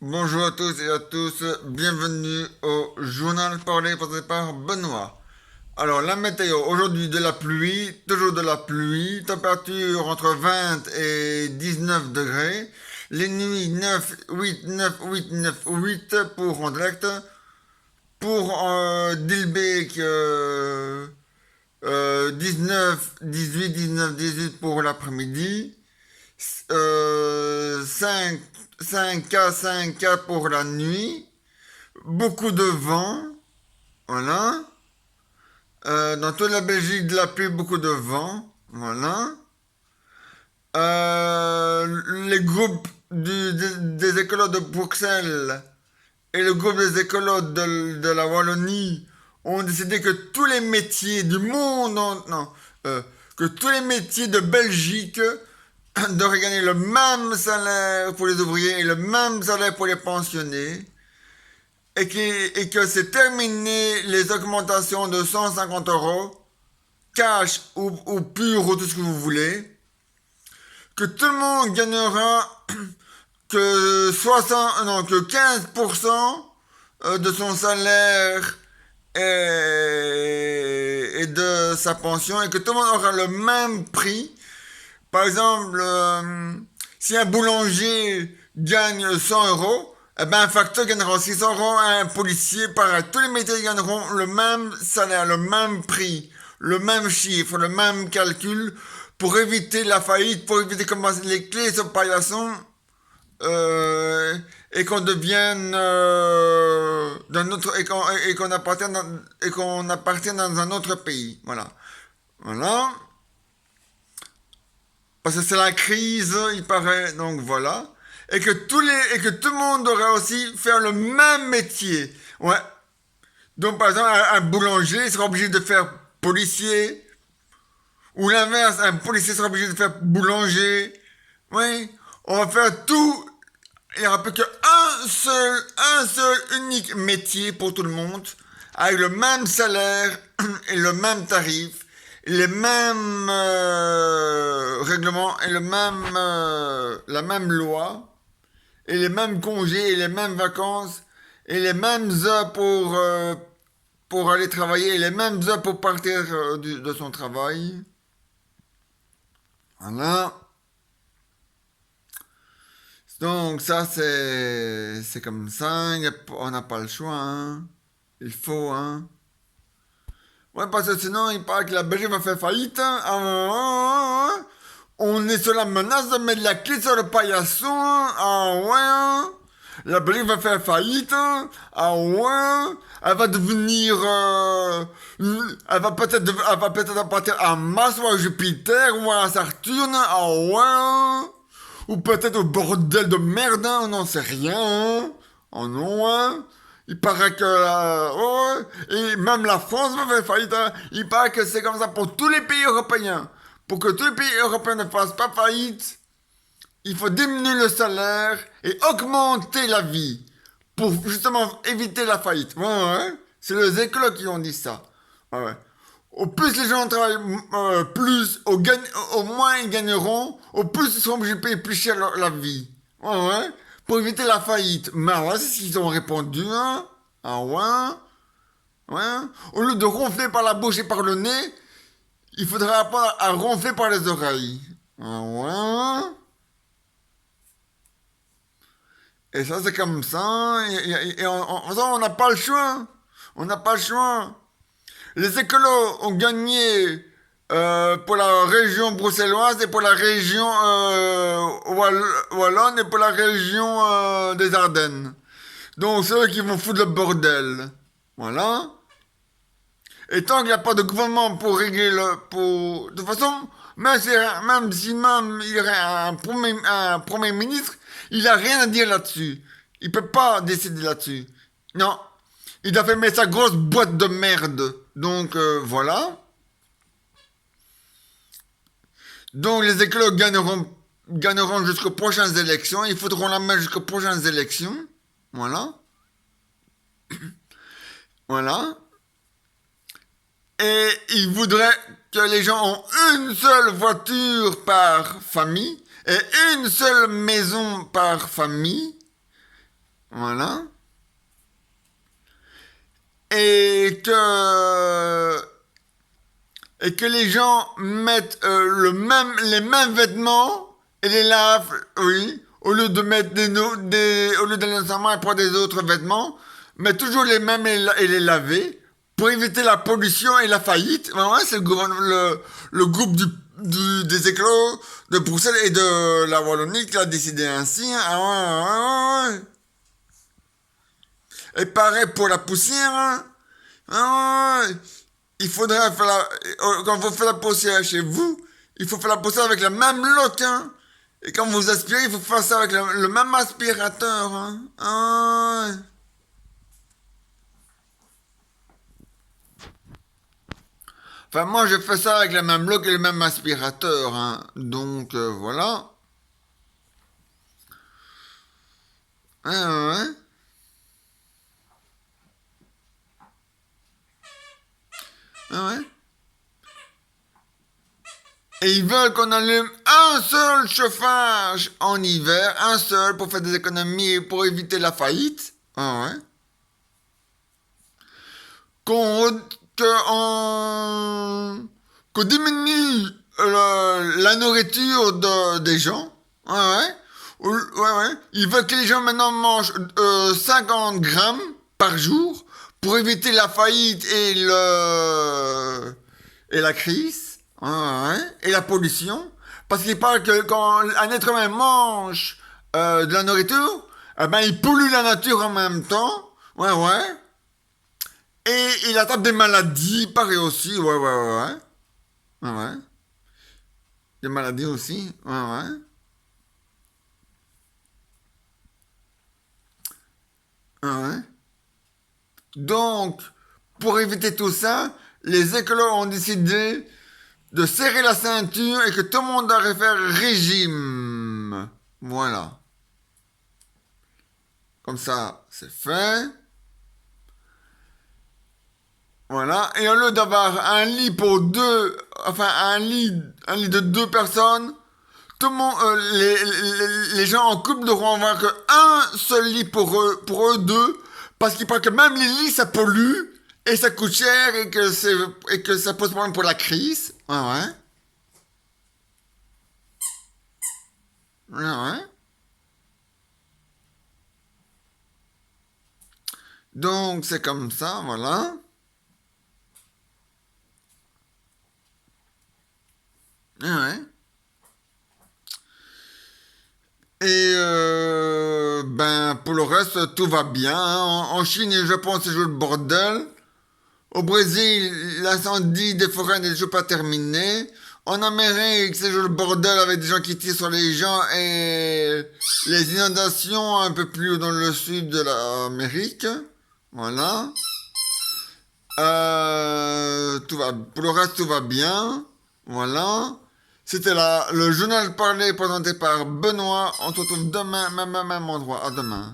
Bonjour à tous et à tous, bienvenue au journal parlé présenté par Benoît. Alors la météo, aujourd'hui de la pluie, toujours de la pluie, température entre 20 et 19 degrés, les nuits 9, 8, 9, 8, 9, 8 pour Anderlecht, pour Dilbeek 19, 18, 19, 18 pour l'après-midi, 5, 5K, 5K pour la nuit, beaucoup de vent, voilà. Dans toute la Belgique, de la pluie, beaucoup de vent, voilà. Les groupes des écolos de Bruxelles et le groupe des écolos de la Wallonie ont décidé que tous les métiers du monde, non, que tous les métiers de Belgique devraient gagner le même salaire pour les ouvriers et le même salaire pour les pensionnés. Et que c'est terminé les augmentations de 150 euros, cash ou pur ou tout ce que vous voulez, que tout le monde gagnera que 60, non, que 15% de son salaire et de sa pension et que tout le monde aura le même prix. Par exemple, si un boulanger gagne 100 euros, eh ben un facteur gagnera 600 euros, un policier, pareil. Tous les métiers gagneront le même salaire, le même prix, le même chiffre, le même calcul pour éviter la faillite, pour éviter que les clés se paillasson et qu'on devienne d'un autre et qu'on appartienne dans un autre pays. Voilà. Voilà. Parce que c'est la crise, il paraît, donc voilà. Et que tout le monde devrait aussi faire le même métier. Ouais. Donc par exemple, un boulanger sera obligé de faire policier. Ou l'inverse, un policier sera obligé de faire boulanger. Oui. On va faire tout. Il n'y aura plus un seul unique métier pour tout le monde. Avec le même salaire et le même tarif les mêmes règlements et la même loi et les mêmes congés et les mêmes vacances et les mêmes heures pour aller travailler et les mêmes heures pour partir de son travail. Voilà. Donc ça c'est comme ça, on n'a pas le choix, hein. Il faut, hein. Ouais, parce que sinon, il paraît que la Belgique va faire faillite, hein. On est sur la menace de mettre la clé sur le paillasson, hein. Ah ouais, hein. La Belgique va faire faillite, hein. Ah ouais, hein. Elle va devenir, elle va peut-être partir à Mars ou à Jupiter ou à Saturne, ah ouais, hein. Ou peut-être au bordel de merde, hein. On n'en sait rien, hein. Oh non, hein. Il paraît que oh, et même la France va faire faillite, hein. Il paraît que c'est comme ça pour tous les pays européens. Pour que tous les pays européens ne fassent pas faillite, il faut diminuer le salaire et augmenter la vie pour justement éviter la faillite. Ouais, ouais. C'est les écoles qui ont dit ça. Ouais, ouais. Au plus les gens travaillent plus, au moins ils gagneront, au plus ils seront obligés de payer plus cher la vie. Ouais, ouais. Pour éviter la faillite. Mais ouais, c'est ce qu'ils ont répondu, hein. Ah ouais. Ouais. Au lieu de ronfler par la bouche et par le nez, il faudra apprendre à ronfler par les oreilles. Ah ouais. Et ça, c'est comme ça. Et on n'a pas le choix. On n'a pas le choix. Les écolos ont gagné pour la région bruxelloise et pour la région wallonne et pour la région des Ardennes. Donc, c'est eux qui vont foutre le bordel. Voilà. Et tant qu'il n'y a pas de gouvernement pour régler le... Pour... De toute façon, même il y aurait un premier ministre, il n'a rien à dire là-dessus. Il peut pas décider là-dessus. Non. Il a fait mettre sa grosse boîte de merde. Donc, voilà. Donc, les écoles gagneront jusqu'aux prochaines élections. Ils faudront la main jusqu'aux prochaines élections. Voilà. Voilà. Et il voudrait que les gens ont une seule voiture par famille et une seule maison par famille Voilà. Et que les gens mettent les mêmes vêtements et les lavent, oui, au lieu de mettre au lieu d'aller ensemble et prendre des autres vêtements, mettre toujours les mêmes et les laver pour éviter la pollution et la faillite. Ouais, c'est le groupe des écolos de Bruxelles et de la Wallonie qui a décidé ainsi. Hein. Ah ouais. Et pareil pour la poussière. Hein. Ah ouais. Il faudrait faire quand vous faites la poussière chez vous, il faut faire la poussière avec la même loque, hein. Et quand vous aspirez, il faut faire ça avec le même aspirateur, hein. Ah, ouais. Enfin, moi, je fais ça avec la même loque et le même aspirateur, hein. Donc, voilà. Ah, ouais. Ah, ouais. Et ils veulent qu'on allume un seul chauffage en hiver, un seul, pour faire des économies et pour éviter la faillite. Ah, ouais. qu'on qu'on qu'on diminue la nourriture des gens. Ouais, ouais. Ouais, ouais. Ils veulent que les gens maintenant mangent 50 grammes par jour pour éviter la faillite et la crise. Ouais, ouais. Et la pollution. Parce qu'ils parlent que quand un être humain mange de la nourriture, eh ben, il pollue la nature en même temps. Ouais, ouais. Et il attrape des maladies, pareil aussi, ouais, ouais, ouais, ouais. Ouais, ouais. Des maladies aussi, ouais, ouais. Ouais, ouais. Donc, pour éviter tout ça, les écolos ont décidé de serrer la ceinture et que tout le monde devrait faire régime. Voilà. Comme ça, c'est fait. Voilà. Et au lieu d'avoir un lit pour deux, enfin un lit de deux personnes, tout le monde, les gens en couple devront avoir qu'un seul lit pour eux deux, parce qu'ils pensent que même les lits ça pollue et ça coûte cher et que ça pose problème pour la crise. Ouais, ouais. Ouais, ouais. Donc c'est comme ça, voilà. Ouais, ouais. Et ben pour le reste tout va bien. Hein. En Chine et au Japon c'est juste le bordel. Au Brésil, l'incendie des forêts n'est toujours pas terminé. En Amérique, c'est juste le bordel avec des gens qui tirent sur les gens et les inondations un peu plus haut dans le sud de l'Amérique. Voilà. Tout va, pour le reste, tout va bien. Voilà. C'était le journal parlé présenté par Benoît. On se retrouve demain, même endroit. À demain.